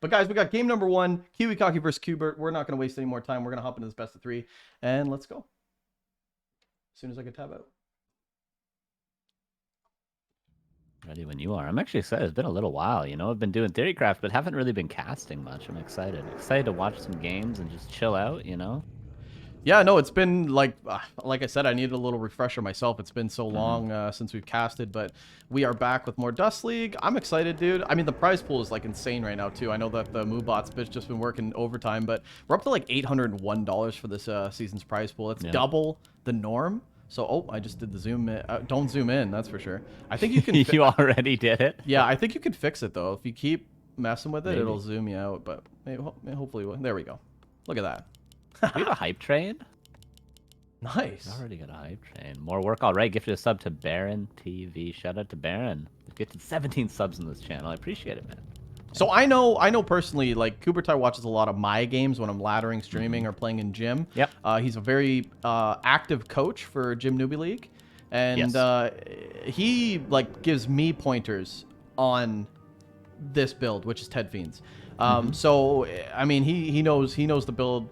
But guys, we got game number 1, KiWiKaKi versus Quberte. We're not going to waste any more time. We're going to hop into this best of 3, and let's go. As soon as I can tab out. Ready when you are. I'm actually excited. It's been a little while, you know. I've been doing Theorycraft, but haven't really been casting much. I'm excited. Excited to watch some games and just chill out, you know. Yeah, no, it's been like I said, I needed a little refresher myself. It's been so long since we've casted, but we are back with more Dust League. I'm excited, dude. I mean, the prize pool is like insane right now too. I know that the Moobot's bitch just been working overtime, but we're up to like $801 for this season's prize pool. It's double the norm. So, oh, I just did the zoom in. Don't zoom in, that's for sure. I think you can... You already did it? Yeah, I think you can fix it, though. If you keep messing with it, it'll zoom you out, but maybe, hopefully... There we go. Look at that. We have a hype train? Nice. Already got a hype train. More work. All right, gifted a sub to Baron TV. Shout out to Baron. We've gifted 17 subs in this channel. I appreciate it, man. So I know personally, like, Quberte watches a lot of my games when I'm laddering, streaming, or playing in gym. Yep. He's a very active coach for Gym Newbie League, and he like gives me pointers on this build, which is Ted Fiends. So I mean, he knows the build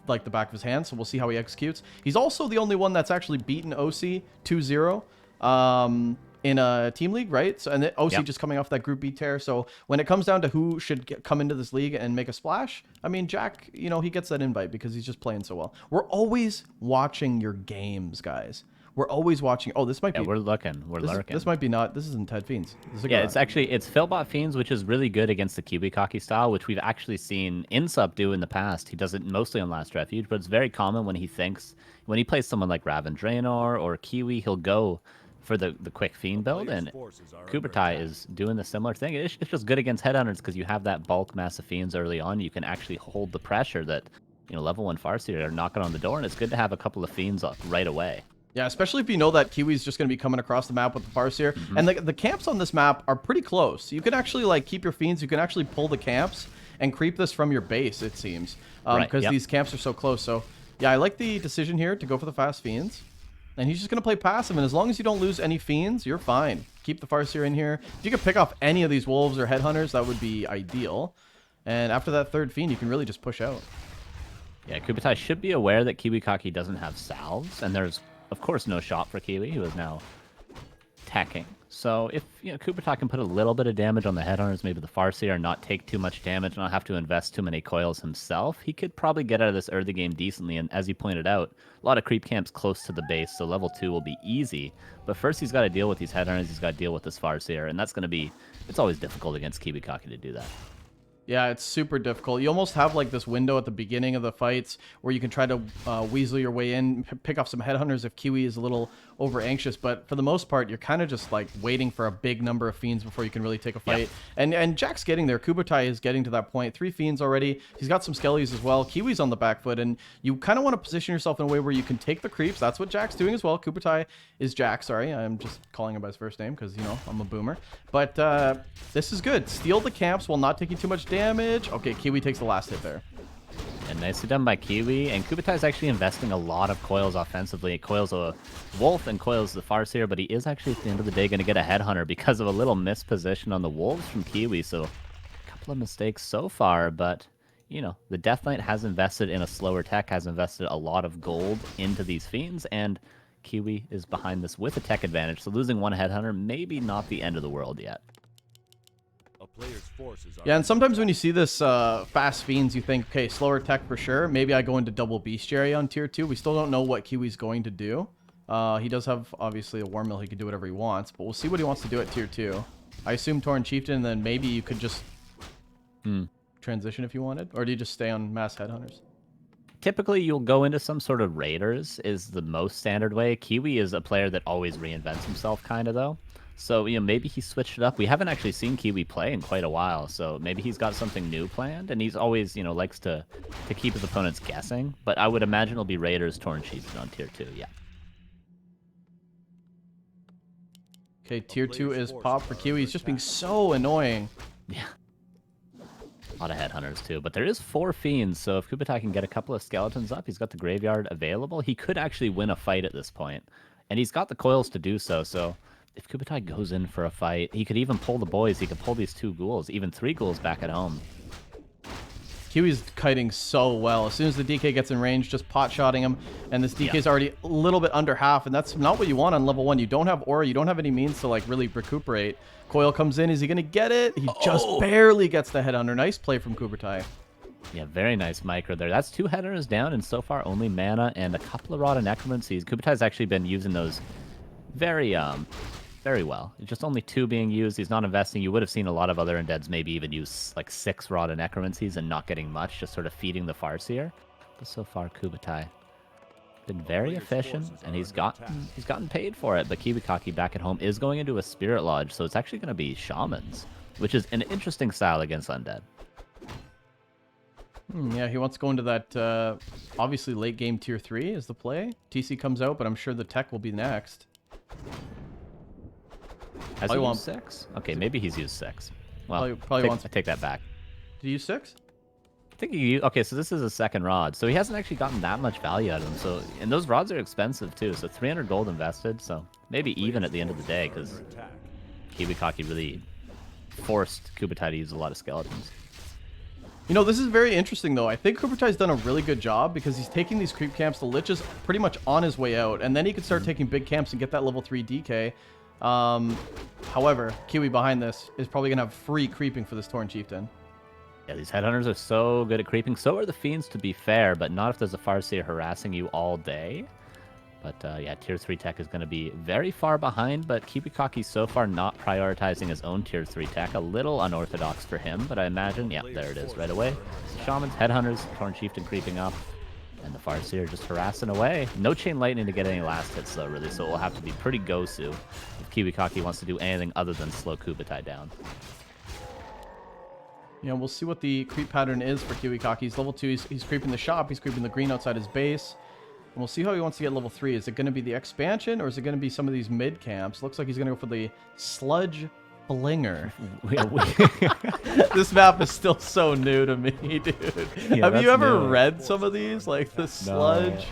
like the back of his hand. So we'll see how he executes. He's also the only one that's actually beaten OC 2-0. In a team league, right? So, and OC just coming off that Group B tear. So when it comes down to who should come into this league and make a splash, I mean, Jack, you know, he gets that invite because he's just playing so well. We're always watching your games, guys. We're always watching. Oh, this might be... we're looking. We're lurking. This might be not... This isn't Ted Fiends. It's Philbot Fiends, which is really good against the KiWiKaKi style, which we've actually seen Insub do in the past. He does it mostly on Last Refuge, but it's very common when he plays someone like Raven Draenor or Kiwi, he'll go for the quick Fiend build, and Quberte is doing the similar thing. It's just good against Headhunters because you have that bulk massive Fiends early on. You can actually hold the pressure that, you know, level 1 Farseer are knocking on the door, and it's good to have a couple of Fiends up right away. Yeah, especially if you know that Kiwi's just going to be coming across the map with the Farseer. And the camps on this map are pretty close. You can actually, like, keep your Fiends. You can actually pull the camps and creep this from your base, it seems. Because these camps are so close. So, yeah, I like the decision here to go for the fast Fiends. And he's just going to play passive, and as long as you don't lose any Fiends, you're fine. Keep the Farseer in here. If you could pick off any of these Wolves or Headhunters, that would be ideal. And after that third Fiend, you can really just push out. Yeah, Quberte should be aware that KiWiKaKi doesn't have salves, and there's, of course, no shot for Kiwi, who is now teching. So if, you know, Quberte can put a little bit of damage on the Headhunters, maybe the Farseer, and not take too much damage, not have to invest too many coils himself, he could probably get out of this early game decently. And as you pointed out, a lot of creep camps close to the base, so level 2 will be easy. But first he's got to deal with these Headhunters, he's got to deal with this Farseer, and that's going to be, it's always difficult against KiWiKaKi to do that. Yeah, it's super difficult. You almost have like this window at the beginning of the fights where you can try to weasel your way in, pick off some Headhunters if Kiwi is a little over anxious. But for the most part, you're kind of just like waiting for a big number of Fiends before you can really take a fight. And Jack's getting there. Quberte is getting to that point. 3 Fiends already. He's got some Skellies as well. Kiwi's on the back foot, and you kind of want to position yourself in a way where you can take the creeps. That's what Jack's doing as well. Quberte is Jack. Sorry, I'm just calling him by his first name because, you know, I'm a boomer. But this is good. Steal the camps while not taking too much damage. Okay, Kiwi takes the last hit there. And nicely done by Kiwi. And Quberte is actually investing a lot of coils offensively. It coils a Wolf and coils the Farseer, but he is actually at the end of the day going to get a Headhunter because of a little misposition on the Wolves from Kiwi. So a couple of mistakes so far, but, you know, the Death Knight has invested in a slower tech, has invested a lot of gold into these Fiends, and Kiwi is behind this with a tech advantage. So losing one Headhunter, maybe not the end of the world yet. Yeah, and sometimes when you see this fast Fiends, you think, okay, slower tech for sure. Maybe I go into double bestiary on tier 2. We still don't know what Kiwi's going to do. He does have, obviously, a War Mill. He can do whatever he wants, but we'll see what he wants to do at tier 2. I assume Tauren Chieftain, and then maybe you could just transition if you wanted. Or do you just stay on mass Headhunters? Typically, you'll go into some sort of Raiders is the most standard way. Kiwi is a player that always reinvents himself, kind of, though. So, you know, maybe he switched it up. We haven't actually seen Kiwi play in quite a while, so maybe he's got something new planned, and he's always, you know, likes to keep his opponents guessing. But I would imagine it'll be Raiders, Tauren Chieftain on tier 2, yeah. Okay, tier 2 is pop for Kiwi. He's just being so annoying. Yeah. A lot of Headhunters, too. But there is 4 Fiends, so if Quberte can get a couple of Skeletons up, he's got the Graveyard available. He could actually win a fight at this point, and he's got the coils to do so, so if Quberte goes in for a fight, he could even pull the boys. He could pull these 2 ghouls, even 3 ghouls back at home. Kiwi's kiting so well. As soon as the DK gets in range, just pot-shotting him, and this DK is already a little bit under half, and that's not what you want on level 1. You don't have aura, you don't have any means to like really recuperate. Coil comes in, is he gonna get it? He just barely gets the headhunter. Nice play from Quberte. Yeah, very nice micro there. That's 2 headhunters down, and so far only mana and a couple of Rod of Necromancies. Qubete's actually been using those very well. It's just only 2 being used. He's not investing. You would have seen a lot of other undeads maybe even use like 6 Rod of Necromancies and not getting much, just sort of feeding the Farseer. But so far, Quberte been very efficient, and he's gotten paid for it. But KiWiKaKi back at home is going into a Spirit Lodge, so it's actually going to be Shamans, which is an interesting style against undead. Yeah, he wants to go into that, obviously late game tier 3 is the play. TC comes out, but I'm sure the tech will be next. Has he used 6? Okay, maybe he's used 6. Well, probably wants... I take that back. Did you use 6? I think he... Okay, so this is a second rod. So he hasn't actually gotten that much value out of them. So, and those rods are expensive too. So 300 gold invested. So maybe even at the end of the day, because KiWiKaKi really forced Quberte to use a lot of skeletons. You know, this is very interesting, though. I think Quberte's done a really good job because he's taking these creep camps. The Lich is pretty much on his way out, and then he can start taking big camps and get that level 3 DK. However, Kiwi behind this is probably going to have free creeping for this Tauren Chieftain. Yeah, these headhunters are so good at creeping. So are the Fiends, to be fair, but not if there's a Farseer harassing you all day. But yeah, tier 3 tech is going to be very far behind, but KiWiKaKi so far not prioritizing his own tier 3 tech. A little unorthodox for him, but I imagine, yeah, there it is right away. Shamans, Headhunters, Tauren Chieftain creeping up, and the Farseer just harassing away. No Chain Lightning to get any last hits, though, really, so it will have to be pretty Gosu if KiWiKaKi wants to do anything other than slow Quberte down. Yeah, we'll see what the creep pattern is for KiWiKaKi. He's level 2, he's creeping the shop, he's creeping the green outside his base. And we'll see how he wants to get level 3. Is it going to be the expansion, or is it going to be some of these mid camps? Looks like he's going to go for the Sludge Flinger. This map is still so new to me, dude. Yeah, have you ever read some of these? Like the Sludge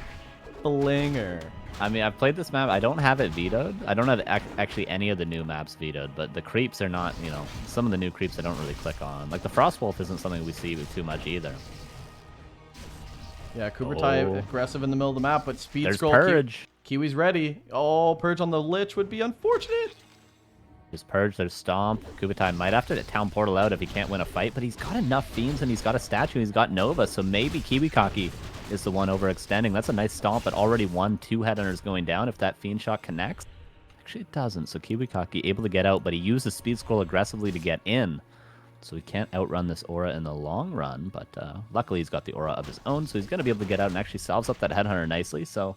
Flinger. I mean, I've played this map. I don't have it vetoed. I don't have actually any of the new maps vetoed, but the creeps are not, you know, some of the new creeps I don't really click on. Like the Frostwolf isn't something we see too much either. Yeah, Quberte aggressive in the middle of the map, but speed There's scroll. Purge. Kiwi's ready. Oh, Purge on the Lich would be unfortunate. There's Purge, there's Stomp. Quberte might have to Town Portal out if he can't win a fight, but he's got enough Fiends and he's got a statue, he's got Nova, so maybe KiWiKaKi is the one overextending. That's a nice Stomp, but already 2 Headhunters going down if that Fiend shot connects. Actually, it doesn't, so KiWiKaKi able to get out, but he used the speed scroll aggressively to get in. So he can't outrun this aura in the long run, but luckily he's got the aura of his own, so he's going to be able to get out and actually salves up that Headhunter nicely, so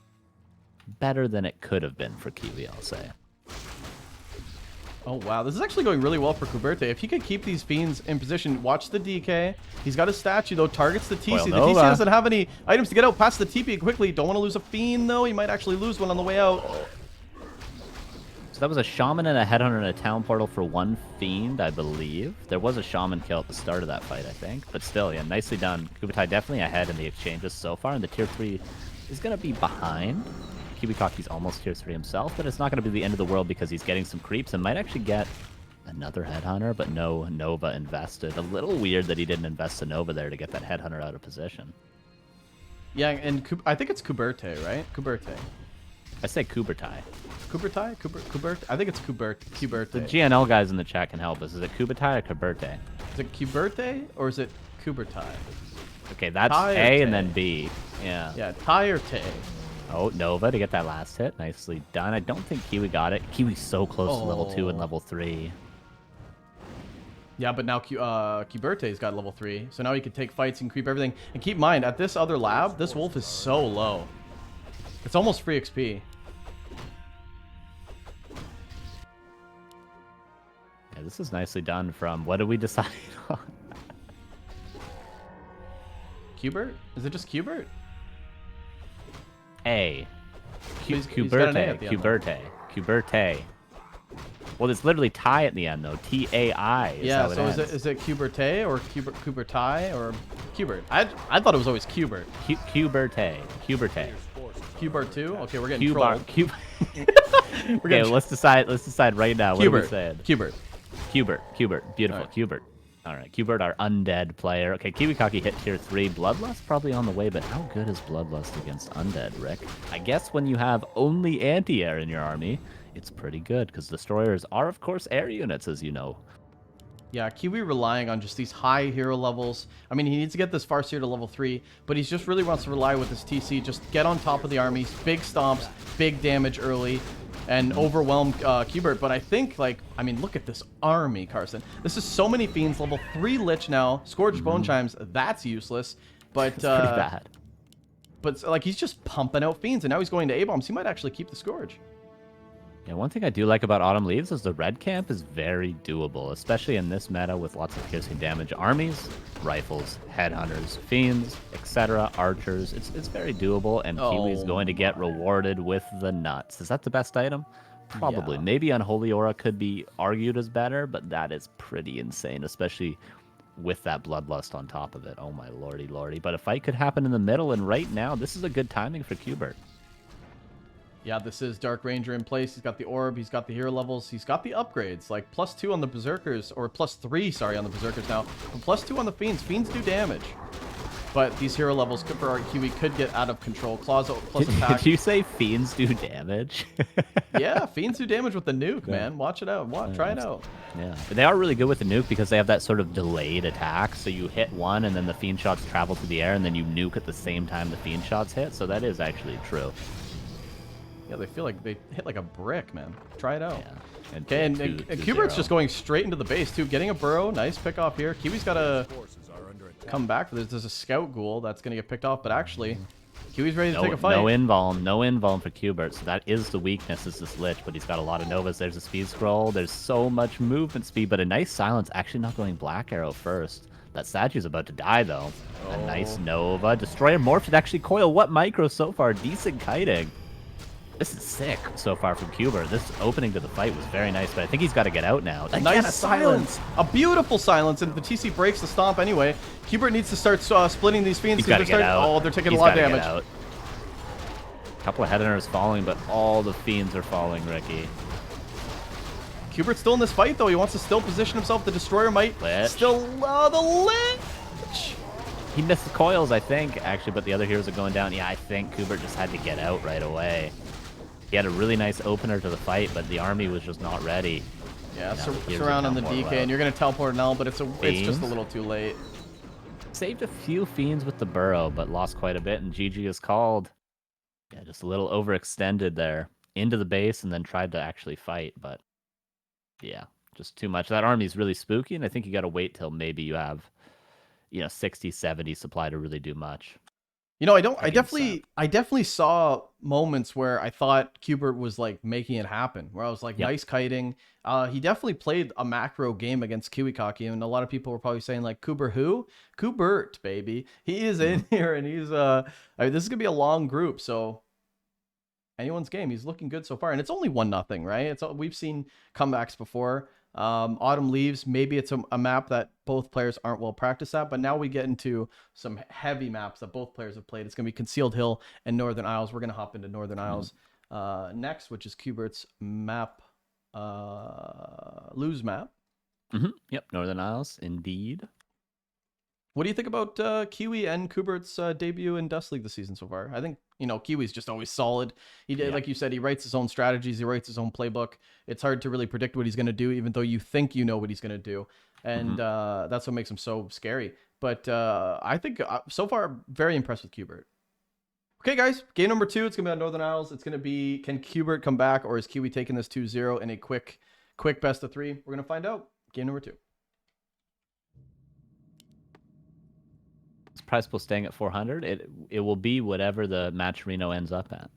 better than it could have been for Kiwi, I'll say. Oh, wow. This is actually going really well for Quberte. If he could keep these Fiends in position, watch the DK. He's got a statue, though, targets the TC. The TC doesn't have any items to get out past the TP quickly. Don't want to lose a Fiend, though. He might actually lose one on the way out. So that was a Shaman and a Headhunter and a Town Portal for 1 Fiend, I believe. There was a Shaman kill at the start of that fight, I think. But still, yeah, nicely done. Quberte definitely ahead in the exchanges so far, and the tier 3 is going to be behind. KiWiKaKi's almost tier 3 himself, but it's not going to be the end of the world because he's getting some creeps and might actually get another Headhunter, but no Nova invested. A little weird that he didn't invest a Nova there to get that Headhunter out of position. Yeah, and I think it's Quberte, right? Quberte. I say Quberte. Quberte? Quberte? I think it's Quberte. The GNL guys in the chat can help us. Is it Quberte or Quberte? Is it Quberte or is it Quberte? Okay, that's A and then B. Yeah. Yeah, Quberte. Oh, Nova to get that last hit. Nicely done. I don't think Kiwi got it. Kiwi's so close to level 2 and level 3. Yeah, but now Quberte's got level 3. So now he can take fights and creep everything. And keep in mind, at this other lab, this wolf is so low. It's almost free XP. Yeah, this is nicely done from... What did we decide on? Qubert? Is it just Qubert? A. Quberte. Quberte. Well, it's literally tie at the end, though. T-A-I. Yeah, so is it Quberte or Quberte or Qubert? I thought it was always Qubert. Quberte. Qubert 2? Okay, we're getting trolled. Okay, let's decide right now. What are we saying? Qubert. Beautiful. Right. Qubert. All right, Quberte, our undead player. Okay, KiWiKaKi hit tier 3. Bloodlust probably on the way, but how good is Bloodlust against undead, Rick? I guess when you have only anti-air in your army, it's pretty good, because destroyers are, of course, air units, as you know. Yeah, Kiwi relying on just these high hero levels. I mean, he needs to get this Farseer to level 3, but he just really wants to rely with his TC. Just get on top of the armies, big stomps, big damage early, and overwhelm Quberte. But I think, like, I mean, look at this army, Carson. This is so many Fiends, level 3 Lich now, Scourged Bone Chimes, that's useless. But, It's pretty bad. But, like, he's just pumping out Fiends, and now he's going to A-Bombs. He might actually keep the Scourge. Yeah, one thing I do like about Autumn Leaves is the red camp is very doable, especially in this meta with lots of piercing damage armies, rifles, headhunters, fiends, etc., archers. It's very doable, and Kiwi's going to get rewarded with the nuts. Is that the best item? Probably. Yeah. Maybe Unholy Aura could be argued as better, but that is pretty insane, especially with that Bloodlust on top of it. Oh my lordy lordy. But a fight could happen in the middle, and right now, this is a good timing for Quberte. Yeah, this is Dark Ranger in place. He's got the orb. He's got the hero levels. He's got the upgrades. Like +2 on the Berserkers, or +3, sorry, on the Berserkers now. And +2 on the Fiends. Fiends do damage. But these hero levels for our Kiwi could get out of control. Claws plus attack. Did you say Fiends do damage? Yeah, Fiends do damage with the nuke, man. Watch it out. Try it out. Yeah, but they are really good with the nuke because they have that sort of delayed attack. So you hit one, and then the Fiend shots travel through the air, and then you nuke at the same time the Fiend shots hit. So that is actually true. Yeah, they feel like they hit like a brick, man. Try it out. Yeah. Okay, and Quberte's just going straight into the base, too. Getting a burrow. Nice pick off here. Kiwi's got to come back. There's a scout ghoul that's going to get picked off, but actually, Kiwi's ready to take a fight. No invuln for Quberte, so that is the weakness, is this Lich, but he's got a lot of Novas. There's a speed scroll. There's so much movement speed, but a nice silence. Actually not going Black Arrow first. That statue's about to die, though. A nice Nova. Destroyer morphed. It actually coil. What micro so far? Decent kiting. This is sick so far from Quberte. This opening to the fight was very nice, but I think he's got to get out now. A nice silence. A beautiful silence, and the TC breaks the stomp anyway. Quberte needs to start splitting these Fiends. He's got to get out. Oh, they're taking a lot of damage. A couple of headhunters falling, but all the Fiends are falling, Ricky. Quberte's still in this fight, though. He wants to still position himself. The Destroyer might still... the Lich! He missed the coils, I think, actually, but the other heroes are going down. Yeah, I think Quberte just had to get out right away. He had a really nice opener to the fight, but the army was just not ready. Yeah, surrounding the DK, and you're going to teleport now, but it's just a little too late. Saved a few Fiends with the burrow, but lost quite a bit, and GG is called. Yeah, just a little overextended there. Into the base, and then tried to actually fight, but yeah, just too much. That army's really spooky, and I think you got to wait till maybe you have, 60, 70 supply to really do much. I definitely saw moments where I thought Quberte was like making it happen, where I was like, nice kiting. He definitely played a macro game against KiWiKaKi, and a lot of people were probably saying like, Quberte, baby. He is in here, and he's I mean, this is gonna be a long group, so anyone's game. He's looking good so far, and it's only 1-0, right? We've seen comebacks before. Autumn Leaves, maybe it's a map that both players aren't well practiced at, but now we get into some heavy maps that both players have played. It's going to be Concealed Hill and Northern Isles. We're going to hop into Northern Isles next, which is Quberte's map, lose map. Yep, Northern Isles, indeed. What do you think about Kiwi and Quberte's debut in Dust League this season so far? I think, Kiwi's just always solid. Like you said, he writes his own strategies. He writes his own playbook. It's hard to really predict what he's going to do, even though you think you know what he's going to do. And that's what makes him so scary. But I think so far, very impressed with Quberte. Okay, guys, game number 2. It's going to be on Northern Isles. It's going to be, can Quberte come back, or is Kiwi taking this 2-0 in a quick best of 3? We're going to find out. Game number 2. Price pool staying at 400. It will be whatever the Matcherino ends up at.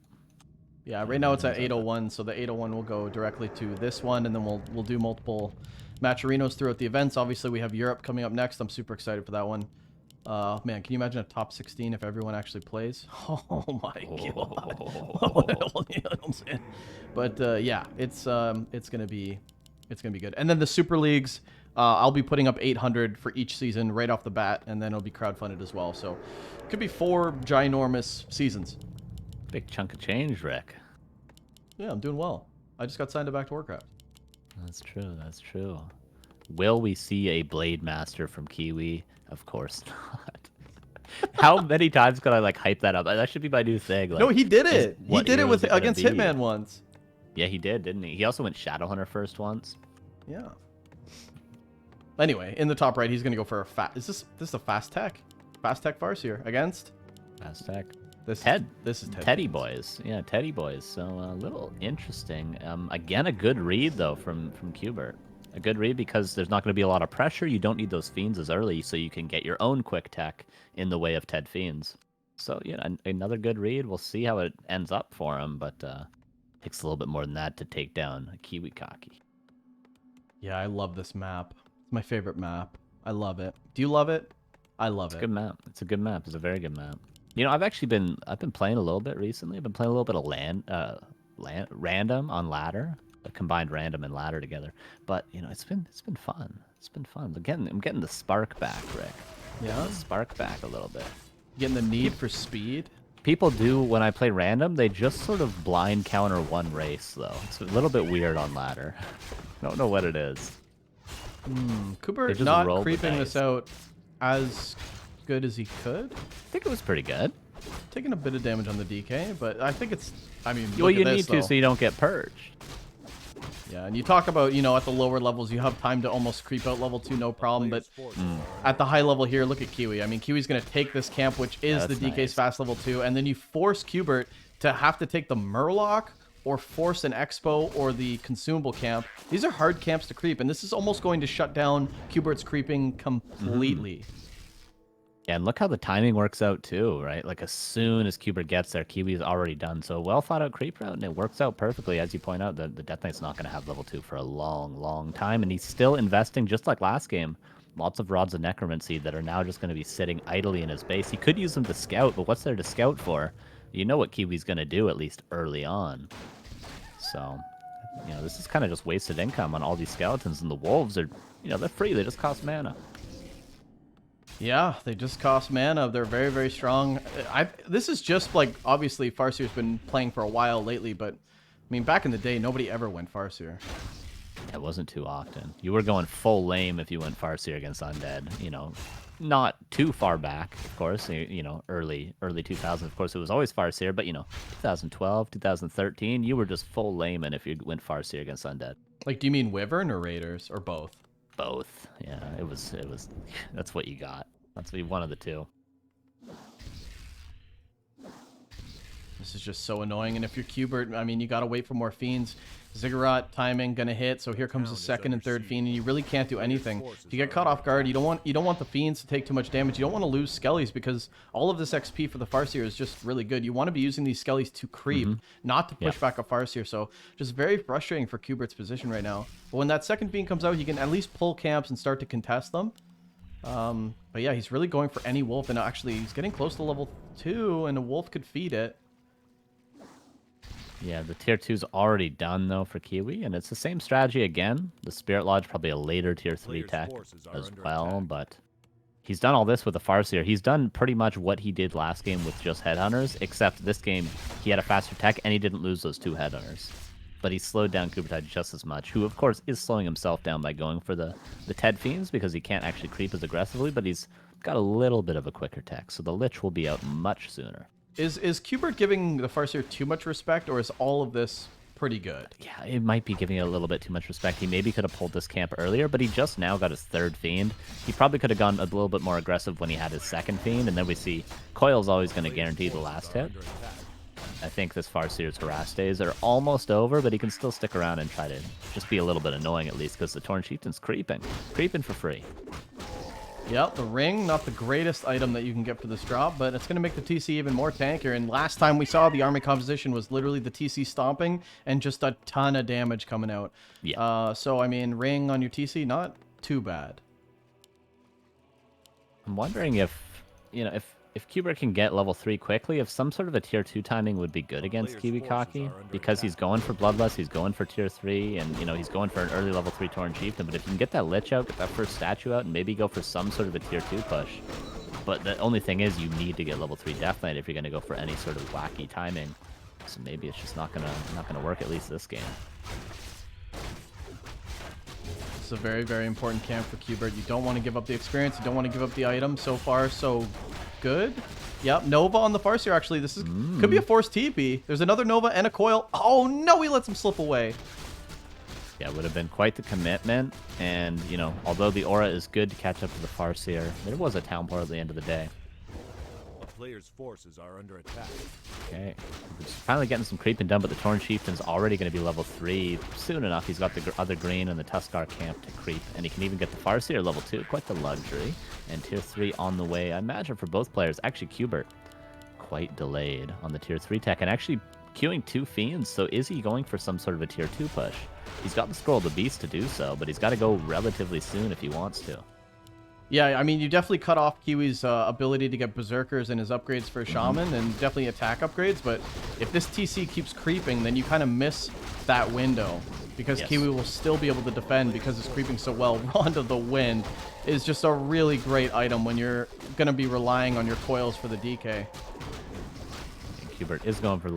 Yeah, right now it's at 801, so the 801 will go directly to this one, and then we'll do multiple Matcherinos throughout the events. Obviously, we have Europe coming up next. I'm super excited for that one. Man, can you imagine a top 16 if everyone actually plays? Oh my god! But yeah, it's gonna be good. And then the Super Leagues. I'll be putting up 800 for each season right off the bat, and then it'll be crowdfunded as well. So it could be 4 ginormous seasons. Big chunk of change, Rick. Yeah, I'm doing well. I just got signed up back to Warcraft. That's true. That's true. Will we see a Blade Master from Kiwi? Of course not. How many times could I like hype that up? That should be my new thing. Like, No, he did it. He what did it hero with is gonna against be? Hitman once. Yeah, he did, didn't he? He also went Shadowhunter first once. Yeah. Anyway, in the top right, he's gonna go for a fast. Is this a fast tech? Fast tech Farseer against Aztec. this. This is Teddy Boys. Yeah, Teddy Boys. So a little interesting. Again, a good read though from Quberte. A good read because there's not going to be a lot of pressure. You don't need those fiends as early, so you can get your own quick tech in the way of Ted fiends. So yeah, another good read. We'll see how it ends up for him, but takes a little bit more than that to take down KiWiKaKi. Yeah, I love this map. It's my favorite map. I love it. Do you love it? I love it. It's a good map. It's a good map. It's a very good map. You know, I've been playing a little bit recently. I've been playing a little bit of random on ladder, combined random and ladder together. But you know, it's been fun. It's been fun. I'm getting the spark back, Rick. Yeah. The spark back a little bit. Getting the need for speed. People do when I play random. They just sort of blind counter one race though. It's a little bit weird on ladder. I don't know what it is. Quberte not creeping this out as good as he could. I think it was pretty good. Taking a bit of damage on the DK, but I think it's. I mean, well, you need to so you don't get purged. Yeah, and you talk about, you know, at the lower levels, you have time to almost creep out level 2, no problem. But at the high level here, look at Kiwi. I mean, Kiwi's going to take this camp, which is the DK's nice. Fast level 2, and then you force Quberte to have to take the Murloc or force an Expo or the consumable camp. These are hard camps to creep, and this is almost going to shut down Quberte's creeping completely. Yeah, and look how the timing works out too, right? Like as soon as Quberte gets there, Kiwi is already done. So well thought out creep route, and it works out perfectly. As you point out, the Death Knight's not going to have level 2 for a long, long time, and he's still investing just like last game. Lots of Rods of Necromancy that are now just going to be sitting idly in his base. He could use them to scout, but what's there to scout for? You know what Kiwi's going to do, at least early on. So, you know, this is kind of just wasted income on all these skeletons, and the wolves are, you know, they're free. They just cost mana. Yeah, they just cost mana. They're very, very strong. This is just like, obviously, Farseer's been playing for a while lately, but, I mean, back in the day, nobody ever went Farseer. It wasn't too often. You were going full lame if you went Farseer against Undead, you know. Not too far back, of course, you know, early 2000s, of course, it was always Farseer, but, you know, 2012, 2013, you were just full layman if you went Farseer against Undead. Like, do you mean Wyvern or Raiders, or both? Both. Yeah, it was, that's what you got. That's one of the two. This is just so annoying, and if you're Quberte, I mean, you gotta wait for more fiends. Ziggurat timing gonna hit, so here comes the second and third fiend, and you really can't do anything. If you get caught off guard, you don't want the fiends to take too much damage. You don't want to lose skellies because all of this XP for the Farseer is just really good. You want to be using these skellies to creep, not to push back a Farseer. So just very frustrating for Quberte's position right now. But when that second fiend comes out, he can at least pull camps and start to contest them. But yeah, he's really going for any wolf, and actually he's getting close to level 2, and a wolf could feed it. Yeah, the tier 2's already done, though, for Kiwi, and it's the same strategy again. The Spirit Lodge, probably a later tier 3 tech as well, but he's done all this with the Farseer. He's done pretty much what he did last game with just Headhunters, except this game he had a faster tech, and he didn't lose those 2 Headhunters. But he slowed down Quberte just as much, who, of course, is slowing himself down by going for the Ted Fiends, because he can't actually creep as aggressively, but he's got a little bit of a quicker tech, so the Lich will be out much sooner. Is Quberte giving the Farseer too much respect, or is all of this pretty good? Yeah, it might be giving it a little bit too much respect. He maybe could have pulled this camp earlier, but he just now got his 3rd Fiend. He probably could have gone a little bit more aggressive when he had his 2nd Fiend, and then we see Coil's always going to guarantee the last hit. I think this Farseer's harass days are almost over, but he can still stick around and try to just be a little bit annoying at least, because the Torn Chieftain's creeping for free. Yep, the ring, not the greatest item that you can get for this drop, but it's going to make the TC even more tankier. And last time we saw the army composition was literally the TC stomping and just a ton of damage coming out. Yeah. So, I mean, ring on your TC, not too bad. I'm wondering if, you know, if Quberte can get level 3 quickly, if some sort of a tier 2 timing would be good against KiWiKaKi, because he's going for Bloodlust, he's going for tier 3, and, you know, he's going for an early level 3 Torn Chieftain, but if you can get that Lich out, get that first statue out, and maybe go for some sort of a tier 2 push. But the only thing is you need to get level 3 Death Knight if you're going to go for any sort of wacky timing. So maybe it's just not gonna work, at least this game. is a very, very important camp for Quberte. You don't want to give up the experience. You don't want to give up the item. So far, so good. Yep, Nova on the Farseer, actually. This is could be a forced TP. There's another Nova and a coil. Oh, no, he lets him slip away. Yeah, it would have been quite the commitment. And, you know, although the aura is good to catch up to the Farseer, there was a town portal at the end of the day. A player's forces are under attack. Okay. It's finally getting some creeping done, but the Torn Chieftain's already going to be level 3 soon enough. He's got the other green and the Tuskar camp to creep, and he can even get the Farseer level 2. Quite the luxury. And tier 3 on the way, I imagine, for both players. Actually, Quberte quite delayed on the tier 3 tech, and actually queuing 2 Fiends, so is he going for some sort of a tier 2 push? He's got the Scroll of the Beast to do so, but he's got to go relatively soon if he wants to. Yeah, I mean, you definitely cut off Kiwi's ability to get Berserkers and his upgrades for Shaman, and definitely attack upgrades, but if this TC keeps creeping, then you kind of miss that window, because Kiwi will still be able to defend because it's creeping so well. Rond of the Wind is just a really great item when you're going to be relying on your coils for the DK. Quberte is going for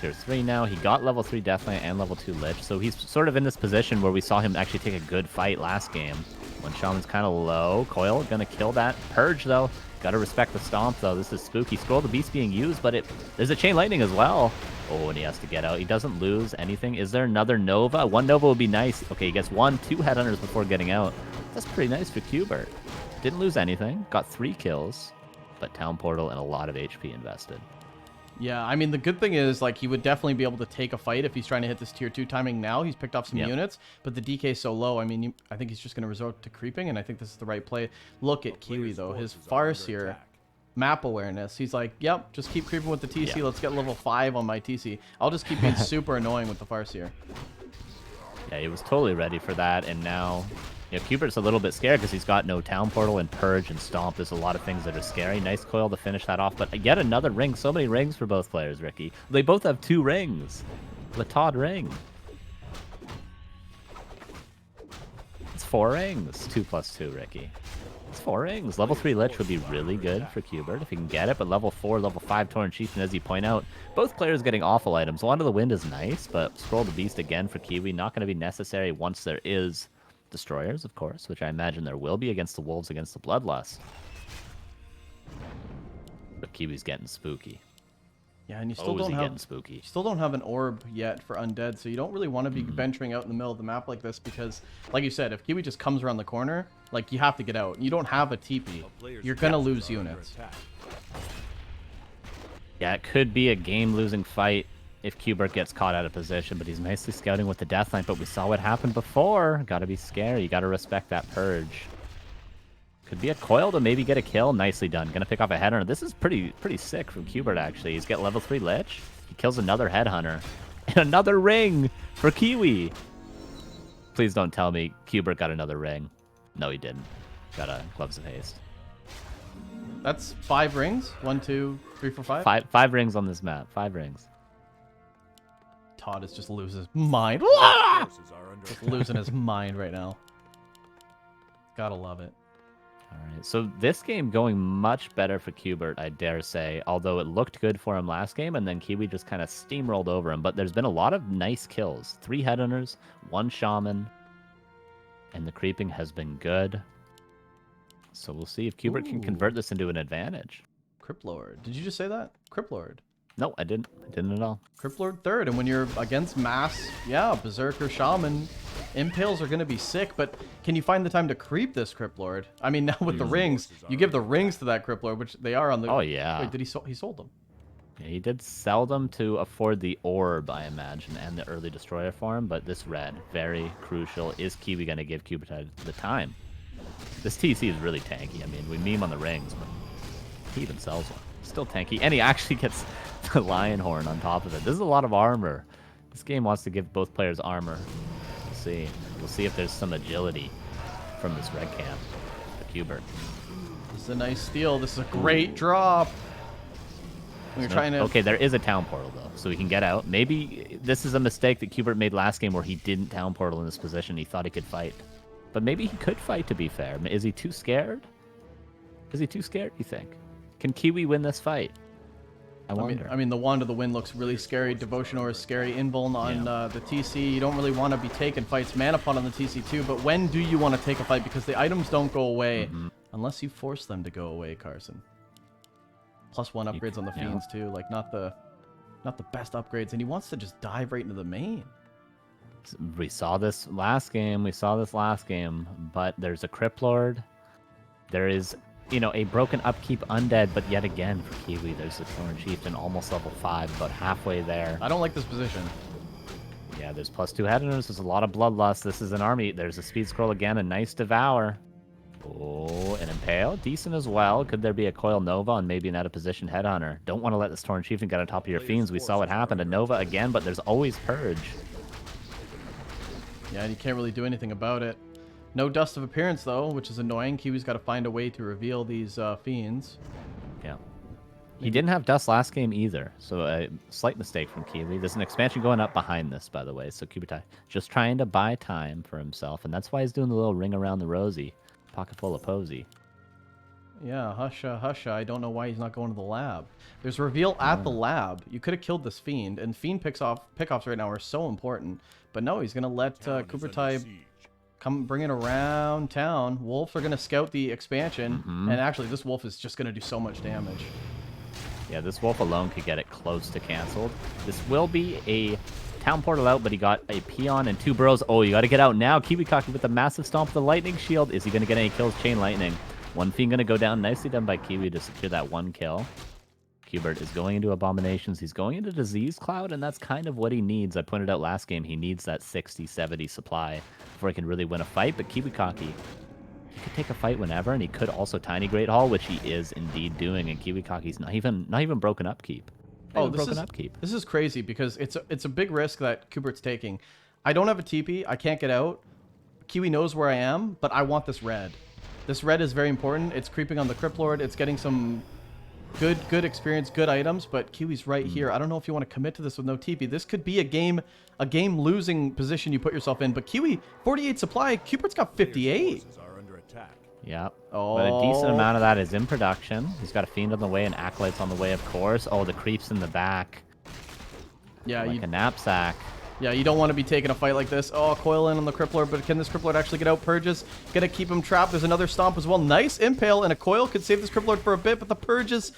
tier 3 now. He got level 3 Deathknight and level 2 Lich, so he's sort of in this position where we saw him actually take a good fight last game. When Shaman's kind of low, Coil gonna kill that. Purge, though. Gotta respect the Stomp, though. This is spooky. Scroll of the Beast being used, but there's a Chain Lightning as well. Oh, and he has to get out. He doesn't lose anything. Is there another Nova? One Nova would be nice. Okay, he gets 2 Headhunters before getting out. That's pretty nice for Quberte. Didn't lose anything. Got 3 kills, but Town Portal and a lot of HP invested. Yeah, I mean, the good thing is, like, he would definitely be able to take a fight if he's trying to hit this tier 2 timing now. He's picked off some units, but the DK is so low. I mean, I think he's just going to resort to creeping, and I think this is the right play. Look at Kiwi, though. His Farseer map awareness. He's like, yep, just keep creeping with the TC. Let's get level 5 on my TC. I'll just keep being super annoying with the Farseer. Yeah, he was totally ready for that, and now... You know, Quberte's a little bit scared because he's got no Town Portal and Purge and Stomp. There's a lot of things that are scary. Nice coil to finish that off, but yet another ring. So many rings for both players, Ricky. They both have 2 rings. Latod ring. It's 4 rings. 2 plus 2, Ricky. It's 4 rings. Level 3 Lich would be really good for Quberte if he can get it, but level 4, level 5 Torn Chieftain, as you point out, both players getting awful items. Wand of the Wind is nice, but Scroll of the Beast again for Kiwi, not going to be necessary once there is Destroyers, of course, which I imagine there will be against the Wolves, against the Bloodlust. But Kiwi's getting spooky. Yeah, and you still don't have an orb yet for Undead, so you don't really want to be venturing out in the middle of the map like this because, like you said, if Kiwi just comes around the corner, like, you have to get out. You don't have a TP. You're going to lose units. Yeah, it could be a game-losing fight if Quberte gets caught out of position, but he's nicely scouting with the Deathknight, but we saw what happened before. Gotta be scary. You gotta respect that Purge. Could be a coil to maybe get a kill. Nicely done. Gonna pick off a Headhunter. This is pretty sick from Quberte, actually. He's got level 3 Lich. He kills another Headhunter. And another ring for Kiwi. Please don't tell me Quberte got another ring. No, he didn't. Got a Gloves of Haste. That's 5 rings? 1, 2, 3, 4, 5? Five rings on this map. 5 rings. Todd is just losing his mind. Just losing his mind right now. Gotta love it. All right, so this game going much better for Quberte, I dare say, although it looked good for him last game, and then Kiwi just kind of steamrolled over him. But there's been a lot of nice kills. 3 Headhunters, 1 Shaman, and the creeping has been good. So we'll see if Quberte can convert this into an advantage. Crypt Lord. Did you just say that? Crypt Lord. No, I didn't. I didn't at all. Crypt Lord 3rd, and when you're against mass, yeah, Berserker, Shaman, Impales are going to be sick, but can you find the time to creep this Crypt Lord? I mean, now with the rings, you give the rings to that Crypt Lord, which they are on the... Oh, yeah. Wait, did he sold them? Yeah, he did sell them to afford the orb, I imagine, and the early Destroyer form, but this red, very crucial. Is Kiwi going to give Quberte the time? This TC is really tanky. I mean, we meme on the rings, but he even sells one. Still tanky, and he actually gets the Lion Horn on top of it. This is a lot of armor. This game wants to give both players armor. We'll see. We'll see if there's some agility from this red camp for Quberte. This is a nice steal. This is a great drop. We're trying to... Okay, there is a Town Portal, though, so he can get out. Maybe this is a mistake that Quberte made last game where he didn't Town Portal in this position. He thought he could fight. But maybe he could fight, to be fair. Is he too scared? Is he too scared, you think? Can Kiwi win this fight? I wonder. I mean, the Wand of the Wind looks really scary. Devotion Aura is scary. Invuln on the TC. You don't really want to be taking fights. Mana Pot on the TC too. But when do you want to take a fight? Because the items don't go away unless you force them to go away, Carson. +1 upgrades on the Fiends too. Like not the best upgrades. And he wants to just dive right into the main. We saw this last game. But there's a Crypt Lord. There is, you know, a broken upkeep undead, but yet again for Kiwi, there's the Torn Chieftain, almost level 5, about halfway there. I don't like this position. Yeah, there's +2 headhunters. There's a lot of bloodlust. This is an army. There's a speed scroll again, a nice devour. Oh, an impale, decent as well. Could there be a coil nova and maybe an out of position headhunter? Don't want to let this Torn Chieftain get on top of your fiends. We saw what happened. A nova again, but there's always purge. Yeah, and you can't really do anything about it. No Dust of Appearance, though, which is annoying. Kiwi's got to find a way to reveal these fiends. Yeah. He didn't have Dust last game either, so a slight mistake from Kiwi. There's an expansion going up behind this, by the way, so Quberte just trying to buy time for himself, and that's why he's doing the little ring around the rosy, pocket full of posy. Yeah, husha. I don't know why he's not going to the lab. There's reveal at the lab. You could have killed this fiend, and fiend pickoffs right now are so important. But no, he's going to let Quberte come bring it around town. Wolves are going to scout the expansion, and actually this wolf is just going to do so much damage. Yeah, this wolf alone could get it close to canceled. This will be a town portal out, but he got a peon and 2 burrows. Oh, you got to get out now. KiWiKaKi with the massive stomp of the lightning shield. Is he going to get any kills? Chain lightning. One fiend going to go down. Nicely done by Kiwi to secure that 1 kill. Qubert is going into Abominations. He's going into Disease Cloud, and that's kind of what he needs. I pointed out last game, he needs that 60-70 supply before he can really win a fight. But KiWiKaKi, he could take a fight whenever, and he could also Tiny Great Hall, which he is indeed doing. And KiWiKaKi's not even broken upkeep. This is crazy because it's a big risk that Qubert's taking. I don't have a TP. I can't get out. Kiwi knows where I am, but I want this red. This red is very important. It's creeping on the Crypt Lord. It's getting some good experience, good items, but Kiwi's right here. I don't know if you want to commit to this with no TP. This could be a game losing position you put yourself in. But Kiwi, 48 supply. Qubert's got 58. Yeah. Oh. But a decent amount of that is in production. He's got a fiend on the way and acolytes on the way, of course. Oh, the creeps in the back. Yeah, like a knapsack. Yeah, you don't want to be taking a fight like this. Oh, coil in on the Crypt Lord, but can this Crypt Lord actually get out? Purges. Gonna keep him trapped. There's another stomp as well. Nice impale and a coil could save this Crypt Lord for a bit, but the Purges...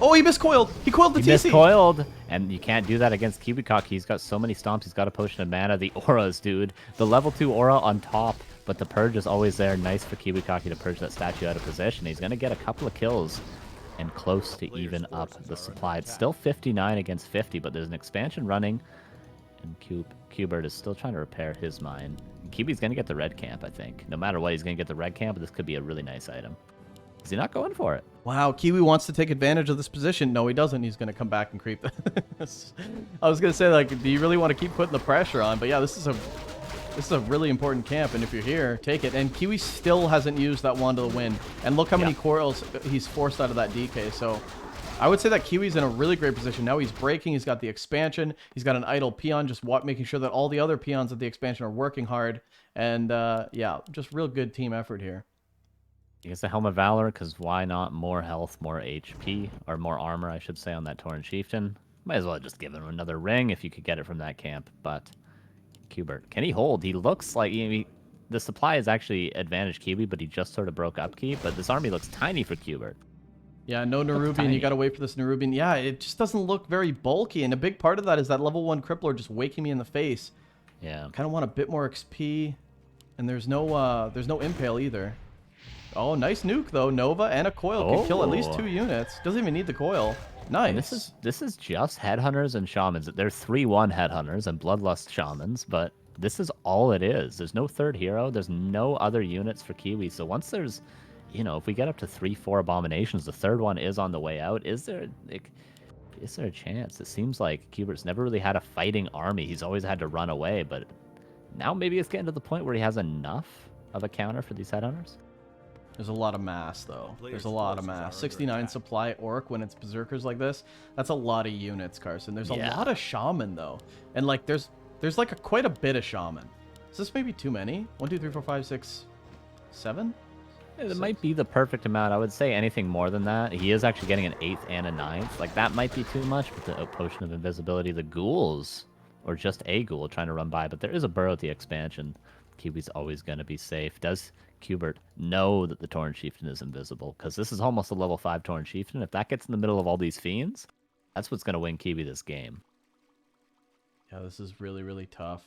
Oh, he miscoiled. He coiled the TC. He miscoiled, and you can't do that against KiWiKaKi. He's got so many stomps. He's got a potion of mana. The auras, dude. The level 2 aura on top, but the purge is always there. Nice for KiWiKaKi to purge that statue out of position. He's gonna get a couple of kills and close to even up the supply. It's still 59 against 50, but there's an expansion running. And Qubert is still trying to repair his mine. Kiwi's going to get the red camp, I think. No matter what, he's going to get the red camp, but this could be a really nice item. Is he not going for it? Wow, Kiwi wants to take advantage of this position. No, he doesn't. He's going to come back and creep. I was going to say, like, do you really want to keep putting the pressure on? But yeah, this is a really important camp, and if you're here, take it. And Kiwi still hasn't used that Wand of the Wind. And look how many coils he's forced out of that DK, so... I would say that Kiwi's in a really great position. Now he's breaking. He's got the expansion. He's got an idle peon, just making sure that all the other peons of the expansion are working hard. And, yeah, just real good team effort here. He gets the Helm of Valor, because why not more health, more HP, or more armor, I should say, on that Torn Chieftain. Might as well just give him another ring if you could get it from that camp. But Qubert, can he hold? He looks like... the supply is actually advantage Kiwi, but he just sort of broke upkeep. But this army looks tiny for Qubert. Yeah, no Nerubian. You got to wait for this Nerubian. Yeah, it just doesn't look very bulky. And a big part of that is that level 1 Crypt Lord just waking me in the face. Yeah. Kind of want a bit more XP. And there's no impale either. Oh, nice nuke, though. Nova and a coil could kill at least 2 units. Doesn't even need the coil. Nice. And this is just headhunters and shamans. They're 3-1 headhunters and bloodlust shamans, but this is all it is. There's no third hero. There's no other units for Kiwi. So once there's... if we get up to 3-4 abominations, the third one is on the way out. Is there a chance? It seems like Qubert's never really had a fighting army. He's always had to run away, but now maybe it's getting to the point where he has enough of a counter for these headhunters. There's a lot of mass, though. There's a lot of mass. 69 supply orc when it's berserkers like this. That's a lot of units, Carson. There's a lot of shaman, though. And, like, there's like quite a bit of shaman. Is this maybe too many? 1, 2, 3, 4, 5, 6, 7? It might be the perfect amount. I would say anything more than that. He is actually getting an 8th and a 9th. Like, that might be too much with the Potion of Invisibility. The ghouls, or just a ghoul trying to run by, but there is a burrow at the expansion. Kiwi's always going to be safe. Does Qubert know that the Tauren Chieftain is invisible? Because this is almost a level 5 Tauren Chieftain. If that gets in the middle of all these fiends, that's what's going to win Kiwi this game. Yeah, this is really, really tough.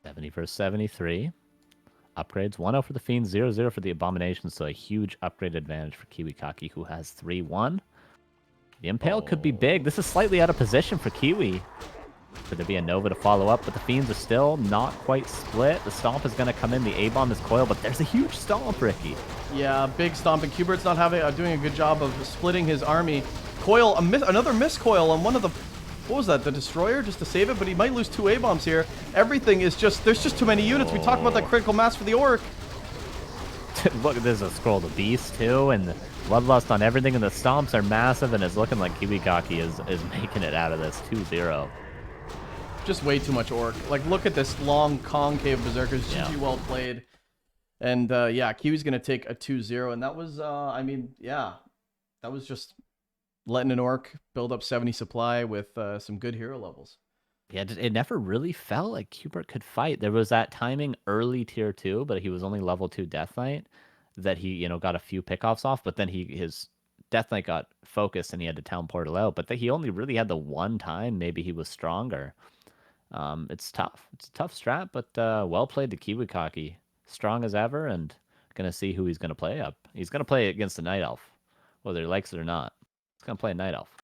70 versus 73. Upgrades 1-0 for the Fiends, 0-0 for the Abominations, so a huge upgrade advantage for KiWiKaKi, who has 3-1. The Impale could be big. This is slightly out of position for Kiwi. Could there be a Nova to follow up? But the Fiends are still not quite split. The Stomp is going to come in. The A-Bomb is coiled, but there's a huge Stomp, Ricky. Yeah, big Stomp, and Quberte's not doing a good job of splitting his army. Coil, another miscoil on one of the... What was that? The Destroyer just to save it, but he might lose 2 A-bombs here. Everything is just... There's just too many units. We talked about that critical mass for the Orc. Look, there's a Scroll of the Beast, too, and the Bloodlust on everything, and the Stomps are massive, and it's looking like KiWiKaKi is making it out of this 2-0. Just way too much Orc. Like, look at this long concave Berserkers. GG, well played. And, yeah, Kiwi's going to take a 2-0, and that was, I mean, yeah, that was just... letting an Orc build up 70 supply with some good hero levels. Yeah, it never really felt like Qubert could fight. There was that timing early tier 2, but he was only level 2 Death Knight that he, got a few pickoffs off, but then his Death Knight got focused and he had to town portal out. But he only really had the one time maybe he was stronger. It's tough. It's a tough strat, but well played to KiWiKaKi. Strong as ever, and going to see who he's going to play up. He's going to play against the Night Elf, whether he likes it or not. He's going to play a Night Elf.